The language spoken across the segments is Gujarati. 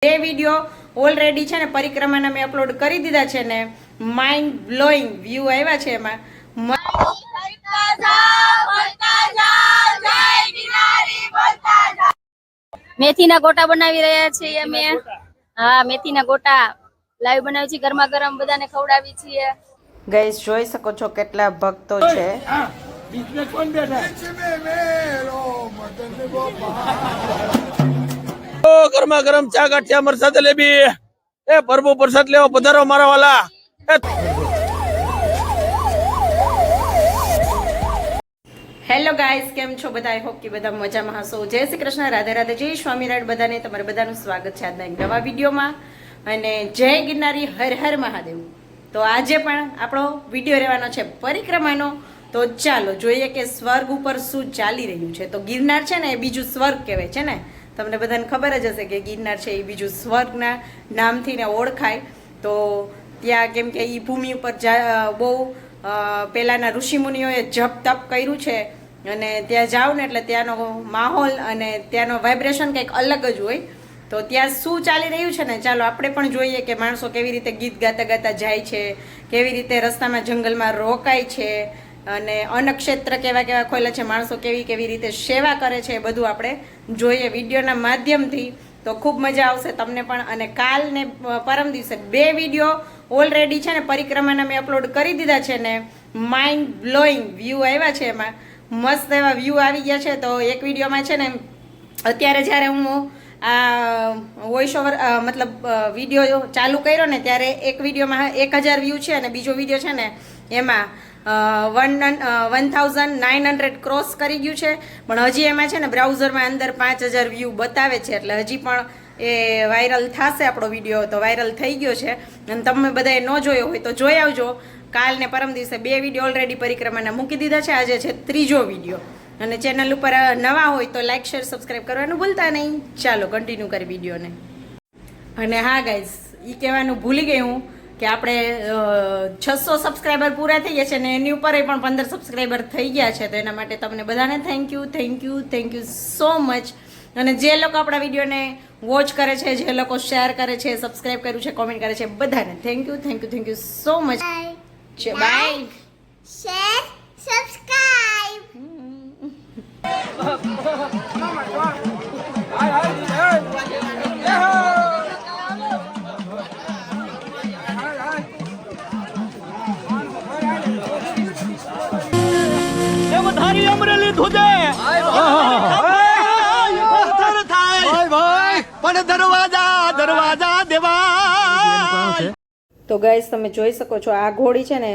બે વિડીયો ઓલરેડી છે ને પરિક્રમાના મેં અપલોડ કરી દીધા છે ને માઇન્ડ બ્લોઈંગ વ્યૂ આવ્યા છે એમાં મેથીના ગોટા બનાવી રહ્યા છીએ અમે. હા, મેથીના ગોટા લાઈવ બનાવી છીએ, ગરમા ગરમ બધાને ખવડાવી છીએ. ગાઈસ જોઈ શકો છો કેટલા ભક્તો છે. ગરમા ગરમ ચા ગાંઠિયા મરસા જલેબી એ પ્રભુ પ્રસાદ લેવો પધારો મારા વાલા. હેલો ગાઈસ, કેમ છો બધા? આઈ હોપ કે બધા મજામાં હશો. જય શ્રી કૃષ્ણ, રાધે રાધે, જય સ્વામિનારાયણ. બધાને તમારે બધાનું સ્વાગત છે આજના એક નવા વિડીયોમાં. અને જય ગિરનારી, હર હર મહાદેવ. તો આજે પણ આપણો વિડીયો રહેવાનો છે પરિક્રમાનો. તો ચાલો જોઈએ કે સ્વર્ગ ઉપર શું ચાલી રહ્યું છે. તો ગિરનાર છે ને એ બીજું સ્વર્ગ કહેવાય છે ને, તમને બધાને ખબર જ હશે કે ગિરનાર છે એ બીજું સ્વર્ગના નામથી ને ઓળખાય. તો ત્યાં કેમ કે એ ભૂમિ ઉપર બહુ પહેલાંના ઋષિમુનિઓએ જપ તપ કર્યું છે અને ત્યાં જાઓ ને એટલે ત્યાંનો માહોલ અને ત્યાંનો વાઇબ્રેશન કંઈક અલગ જ હોય. તો ત્યાં શું ચાલી રહ્યું છે ને ચાલો આપણે પણ જોઈએ કે માણસો કેવી રીતે ગીત ગાતા ગાતા જાય છે, કેવી રીતે રસ્તામાં જંગલમાં રોકાય છે અને અન્નક્ષેત્ર કેવા કેવા ખોલે છે, માણસો કેવી કેવી રીતે સેવા કરે છે, એ બધું આપણે જોઈએ વિડીયોના માધ્યમથી. તો ખૂબ મજા આવશે તમને પણ. અને કાલ ને પરમ દિવસે બે વિડીયો ઓલરેડી છે ને પરિક્રમાના મેં અપલોડ કરી દીધા છે ને માઇન્ડ બ્લોઈંગ વ્યૂ આવ્યા છે એમાં મસ્ત એવા વ્યૂ આવી ગયા છે. તો એક વિડીયોમાં છે ને અત્યારે જ્યારે હું આ વોઇસ ઓવર મતલબ વિડીયો ચાલુ કર્યો ને ત્યારે એક વિડીયોમાં 1000 વ્યૂ છે અને બીજો વિડીયો છે ને એમાં 1900 ક્રોસ કરી ગયું છે. પણ હજી એમાં છે ને બ્રાઉઝરમાં અંદર 5000 વ્યૂ બતાવે છે, એટલે હજી પણ એ વાયરલ થશે આપણો વિડીયો. તો વાયરલ થઈ ગયો છે અને તમે બધાએ ન જોયો હોય તો જોઈ આવજો. કાલ ને પરમ દિવસે બે વિડીયો ઓલરેડી પરિક્રમાના મૂકી દીધા છે, આજે છે ત્રીજો વિડીયો. અને ચેનલ ઉપર નવા હોય તો લાઈક શેર સબસ્ક્રાઈબ કરવાનું ભૂલતા નહીં. ચાલો કન્ટિન્યુ કરી વિડીયોને. અને હા ગાઈઝ, એ કહેવાનું ભૂલી ગઈ હું કે આપણે 600 સબસ્ક્રાઈબર પૂરા થઈ ગયા છે ને એની ઉપર પણ 15 સબસ્ક્રાઈબર થઈ ગયા છે. તો એના માટે તમને બધાને થેન્ક યુ સો મચ. અને જે લોકો આપણા વિડીયોને વોચ કરે છે, જે લોકો શેર કરે છે, સબસ્ક્રાઈબ કર્યું છે, કોમેન્ટ કરે છે, બધાને thank you so much. Bye, share, subscribe. Amreli ધુજે પણ દરવાજા દેવા. તો ગાઈસ તમે જોઈ શકો છો આ ઘોડી છે ને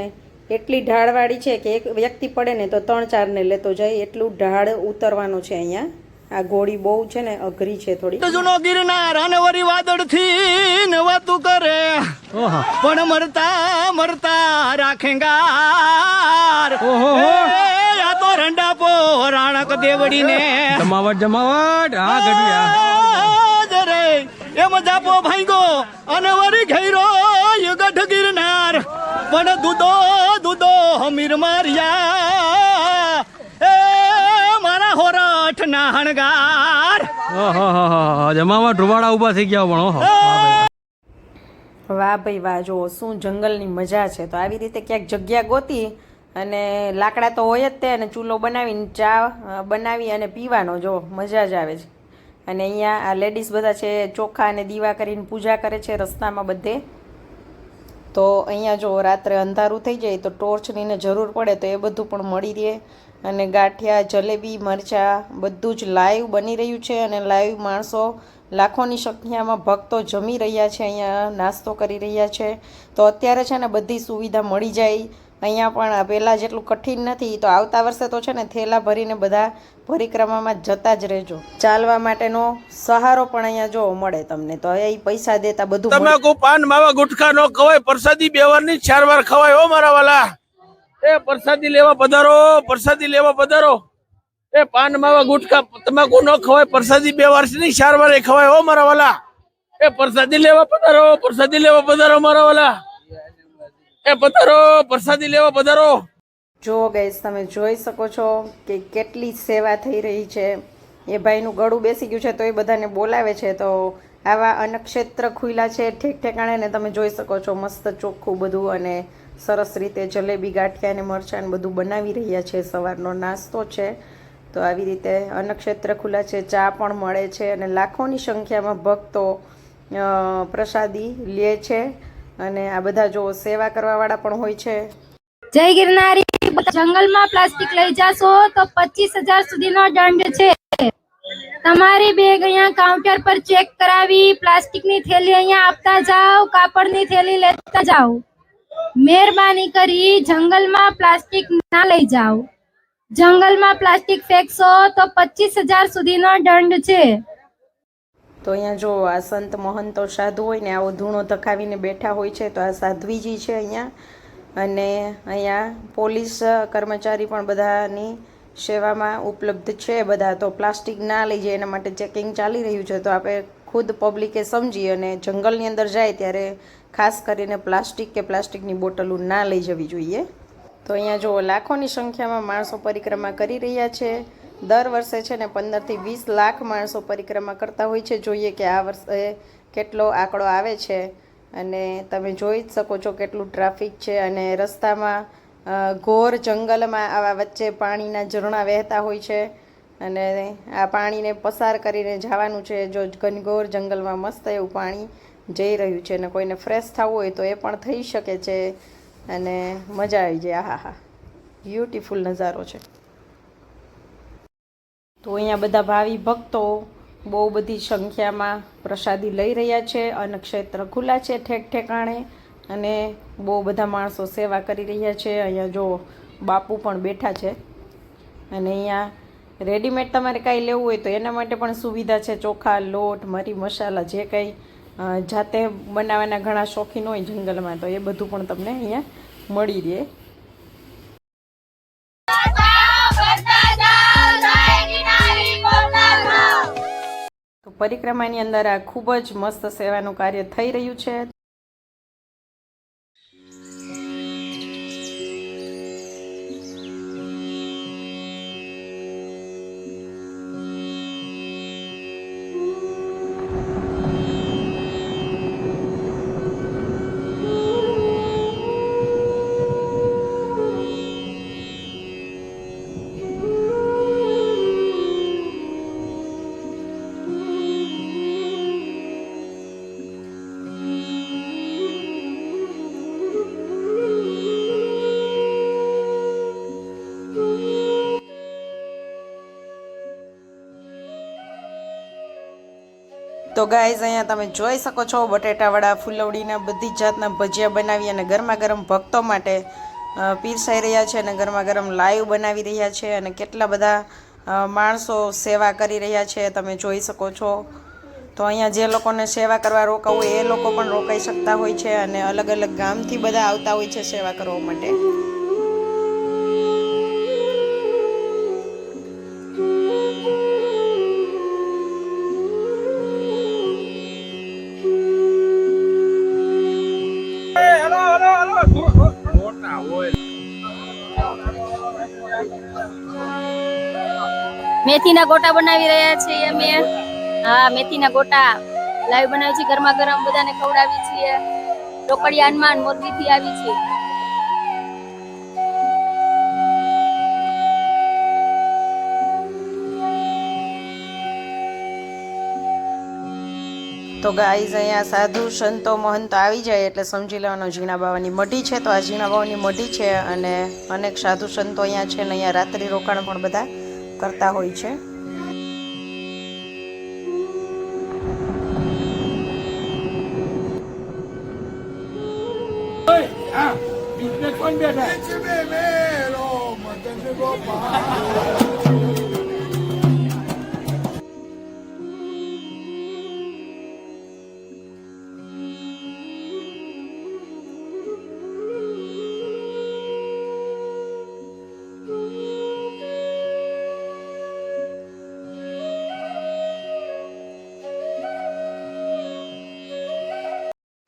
એટલી ઢાળવાળી છે કે એક વ્યક્તિ પડે ને તો 3-4 ને લેતો જાય, એટલું ઢાળ ઉતરવાનું છે અહીંયા. આ ઘોડી બહુ છે ને અઘરી છે થોડી. જૂનો ગિરનાર અનવરી વાદળ થી નવાતું કરે પણ મરતા રાખેંગાર. આ તો રંડા પો રાણક દેવડી ને જમાવટ હા ગઢિયા રે એમ જાપો ભાઈગો અનવરી ઘેરો ગઢ ગિરનાર પણ દૂધો હમીર મારિયા એ મારા હોરઠ ના હણગાર. જમાવા ઢુવાડા ઉભા થઈ ગયા પણ વાહ ભાઈ વાહ, જો શું જંગલની મજા છે. તો આવી રીતે ક્યાંક જગ્યા ગોતી અને લાકડા તો હોય જ તે, અને ચૂલો બનાવીને ચા બનાવી અને પીવાનો જો મજા જ આવે છે. અને અહીંયા આ લેડીઝ બધા છે ચોખા અને દીવા કરીને પૂજા કરે છે રસ્તામાં બધે. તો અહીંયા જો રાત્રે અંધારું થઈ જાય તો ટોર્ચની ને જરૂર પડે તો એ બધું પણ મળી રહે. અને ગાંઠિયા, જલેબી, મરચાં બધું જ લાઈવ બની રહ્યું છે. અને લાઈવ માણસો લાખોની સંખ્યામાં ભક્તો જમી રહ્યા છે, અહીંયા નાસ્તો કરી રહ્યા છે. તો અત્યારે છે ને બધી સુવિધા મળી જાય અહીંયા પણ. પહેલાં જેટલું કઠિન નથી. તો આવતા વર્ષે તો છે ને થેલા ભરીને બધા પરિક્રમામાં જતા જ રહેજો. ચાલવા માટેનો સહારો પણ અહીંયા જો મળે તમને. તો એ પૈસા દેતા બધું તમાકુ, પાન, માવા, ગુટખા નો ખવાય, પ્રસાદી 2 વારની 4 વાર ખવાય. હો મારા વાલા, એ પ્રસાદી લેવા પધારો. એ પાન, માવા, ગુટખા, તમાકુ નો ખવાય, પ્રસાદી 2 વારની 4 વાર ખવાય. હો મારા વાલા, એ પ્રસાદી લેવા પધારો મારા વાલા. એ પધારો, પ્રસાદી લેવા પધારો. જો ગાઈસ તમે જોઈ શકો છો કે કેટલી સેવા થઈ રહી છે. એ ભાઈનું ગળું બેસી ગયું છે તો એ બધાને બોલાવે છે. તો આવા અન્નક્ષેત્ર ખુલ્લા છે ઠેક ઠેકાણે ને તમે જોઈ શકો છો મસ્ત ચોખ્ખું બધું અને સરસ રીતે જલેબી ગાંઠિયા અને મરચાં બધું બનાવી રહ્યા છે. સવારનો નાસ્તો છે. તો આવી રીતે અન્નક્ષેત્ર ખુલ્લા છે, ચા પણ મળે છે અને લાખોની સંખ્યામાં ભક્તો પ્રસાદી લે છે અને આ બધા જો સેવા કરવાવાળા પણ હોય છે. જય ગિરનારી. જંગલમાં પ્લાસ્ટિક લઈ જાશો તો 25,000 સુધીનો દંડ છે. તમારી બેગ અહીંયા કાઉન્ટર પર ચેક કરાવી, પ્લાસ્ટિકની થેલી અહીંયા આપતા જાઓ, કાપડની થેલી લેતા જાઓ. મહેરબાની કરી જંગલમાં પ્લાસ્ટિક ના લઈ જાઓ. જંગલમાં પ્લાસ્ટિક ફેંકશો તો 25,000 સુધીનો દંડ છે. તો અહીંયા જો આ સંત મહંતો સાધુ હોય ને આવો ધૂણો ધખાવીને બેઠા હોય છે. તો આ સાધ્વીજી છે અહીંયા અને અહીંયા પોલીસ કર્મચારી પણ બધાની સેવામાં ઉપલબ્ધ છે. બધા તો પ્લાસ્ટિક ના લઈ જાય એના માટે ચેકિંગ ચાલી રહ્યું છે. તો આપણે ખુદ પબ્લિકે સમજી અને જંગલની અંદર જાય ત્યારે ખાસ કરીને પ્લાસ્ટિક કે પ્લાસ્ટિકની બોટલો ના લઈ જવી જોઈએ. તો અહીંયા જો લાખોની સંખ્યામાં માણસો પરિક્રમા કરી રહ્યા છે. દર વર્ષે છે ને 15 થી 20 લાખ માણસો પરિક્રમા કરતા હોય છે. જોઈએ કે આ વર્ષે કેટલો આંકડો આવે છે અને તમે જોઈ જ શકો છો કેટલું ટ્રાફિક છે અને રસ્તામાં ઘોર જંગલમાં આવા વચ્ચે પાણીના ઝરણા વહેતા હોય છે અને આ પાણીને પસાર કરીને જવાનું છે. જો ઘનઘોર જંગલમાં મસ્ત એવું પાણી જઈ રહ્યું છે અને કોઈને ફ્રેશ થવું હોય તો એ પણ થઈ શકે છે અને મજા આવી જાય. આહા હા, બ્યુટીફુલ નજારો છે. તો અહીંયા બધા ભાવિ ભક્તો બહુ બધી સંખ્યામાં પ્રસાદી લઈ રહ્યા છે. અન્નક્ષેત્ર ખુલ્લા છે ઠેક ઠેકાણે અને બહુ બધા માણસો સેવા કરી રહ્યા છે. અહીંયા જો બાપુ પણ બેઠા છે અને અહીંયા રેડીમેડ તમારે કાંઈ લેવું હોય તો એના માટે પણ સુવિધા છે. ચોખા, લોટ, મરી મસાલા જે કંઈ જાતે બનાવવાના ઘણા શોખીન હોય જંગલમાં તો એ બધું પણ તમને અહીંયા મળી રહે. તો પરિક્રમાની અંદર આ ખૂબ જ મસ્ત સેવાનું કાર્ય થઈ રહ્યું છે. તો ગાઈઝ અહીંયા તમે જોઈ શકો છો બટેટાવડા, ફૂલવડીના બધી જ જાતના ભજીયા બનાવી અને ગરમા ગરમ ભક્તો માટે પીરસાઈ રહ્યા છે અને ગરમા ગરમ લાઈવ બનાવી રહ્યા છે અને કેટલા બધા માણસો સેવા કરી રહ્યા છે તમે જોઈ શકો છો. તો અહીંયા જે લોકોને સેવા કરવા રોકાવું હોય એ લોકો પણ રોકાઈ શકતા હોય છે અને અલગ અલગ ગામથી બધા આવતા હોય છે સેવા કરવા માટે. મેથીના ગોટા બનાવી રહ્યા છીએ અમે. હા, મેથીના ગોટા લાઈવ બનાવી છે, ગરમા ગરમ બધાને ખવડાવી છીએ. રોકડિયા હનુમાન મોરબીથી આવી છે. તો ગાઈઝ અહીંયા સાધુ સંતો મહંતો આવી જાય એટલે સમજી લેવાનો ઝીણા બાવાની મઢી છે. તો આ ઝીણા બાવાની મઢી છે અને અનેક સાધુ સંતો અહીંયા છે ને અહીંયા રાત્રિ રોકાણ પણ બધા કરતા હોય છે.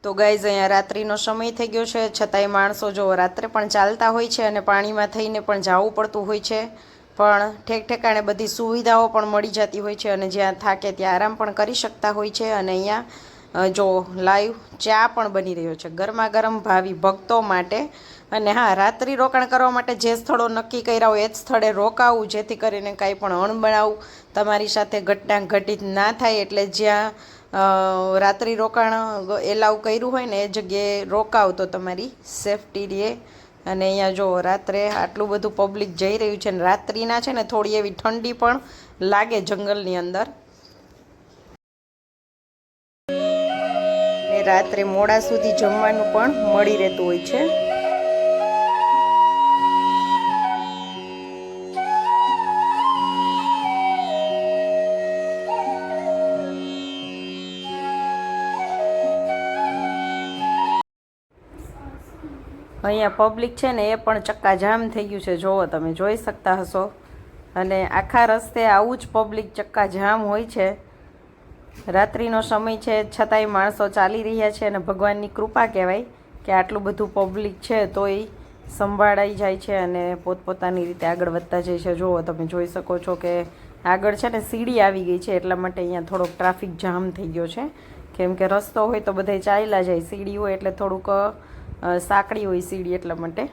તો ગાઈઝ અહીંયા રાત્રિનો સમય થઈ ગયો છે છતાંય માણસો જો રાત્રે પણ ચાલતા હોય છે અને પાણીમાં થઈને પણ જવું પડતું હોય છે પણ ઠેક ઠેકાણે બધી સુવિધાઓ પણ મળી જતી હોય છે અને જ્યાં થાકે ત્યાં આરામ પણ કરી શકતા હોય છે. અને અહીંયા જો લાઈવ ચા પણ બની રહ્યો છે ગરમા ગરમ ભાવિ ભક્તો માટે. અને હા, રાત્રિ રોકાણ કરવા માટે જે સ્થળો નક્કી કર્યા હોય એ જ સ્થળે રોકાવું, જેથી કરીને કાંઈ પણ અણબનાવ તમારી સાથે ઘટના ઘટિત ના થાય. એટલે જ્યાં રાત્રિ રોકાણ એલાવ કર્યું હોય ને એ જગ્યાએ રોકાવ તો તમારી સેફટી રહે. અને અહીંયા જો રાત્રે આટલું બધું પબ્લિક જઈ રહ્યું છે ને રાત્રિના છે ને થોડી એવી ઠંડી પણ લાગે જંગલની અંદર. ને રાત્રે મોડા સુધી જમવાનું પણ મળી રહેતું હોય છે. અહીંયા પબ્લિક છે ને એ પણ ચક્કાજામ થઈ ગયું છે, જોવો તમે જોઈ શકતા હશો. અને આખા રસ્તે આવું જ પબ્લિક ચક્કાજામ હોય છે. રાત્રિનો સમય છે છતાંય માણસો ચાલી રહ્યા છે અને ભગવાનની કૃપા કહેવાય કે આટલું બધું પબ્લિક છે તોય સંભાળાઈ જાય છે અને પોતપોતાની રીતે આગળ વધતા જાય છે. જુઓ તમે જોઈ શકો છો કે આગળ છે ને સીડી આવી ગઈ છે, એટલા માટે અહીંયા થોડોક ટ્રાફિક જામ થઈ ગયો છે. કેમ કે રસ્તો હોય તો બધા ચાલ્યા જાય, સીડી હોય એટલે થોડુંક સાંકડી હોય સીડી, એટલા માટે.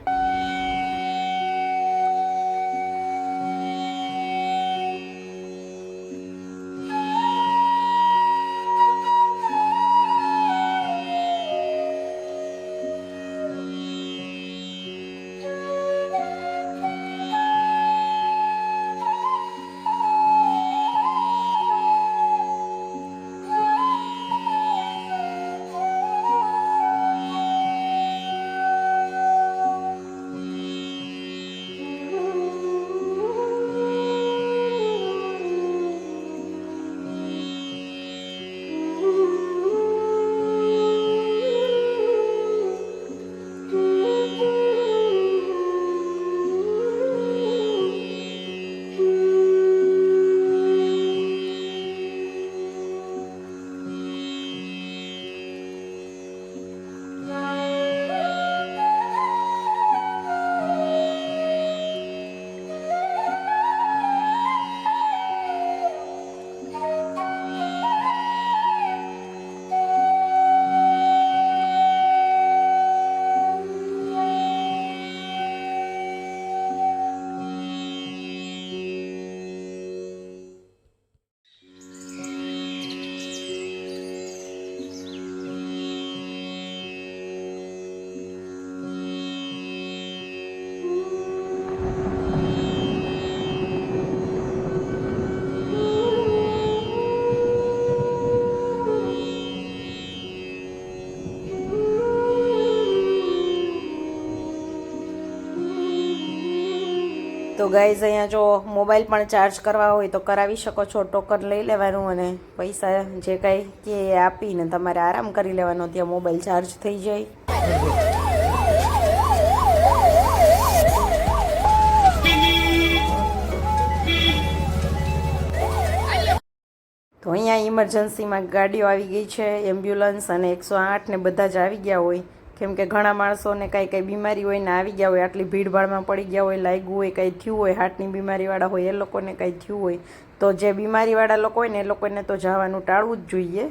તો ગાઈઝ અહીંયા જો મોબાઈલ પણ ચાર્જ કરવા હોય તો કરાવી શકો છો. ટોકન લઈ લેવાનું અને પૈસા જે કાંઈ કે એ આપીને તમારે આરામ કરી લેવાનો, ત્યાં મોબાઈલ ચાર્જ થઈ જાય. તો અહીંયા ઇમરજન્સીમાં ગાડીઓ આવી ગઈ છે, એમ્બ્યુલન્સ અને 108 ને બધા જ આવી ગયા હોય. કેમ કે ઘણા માણસોને કાંઈ બીમારી હોય ને આવી ગયા હોય, આટલી ભીડભાડમાં પડી ગયા હોય, લાગ્યું હોય, કંઈ થયું હોય, હાર્ટની બીમારીવાળા હોય એ લોકોને કંઈ થયું હોય, તો જે બીમારીવાળા લોકો હોય ને એ લોકોને તો જવાનું ટાળવું જ જોઈએ.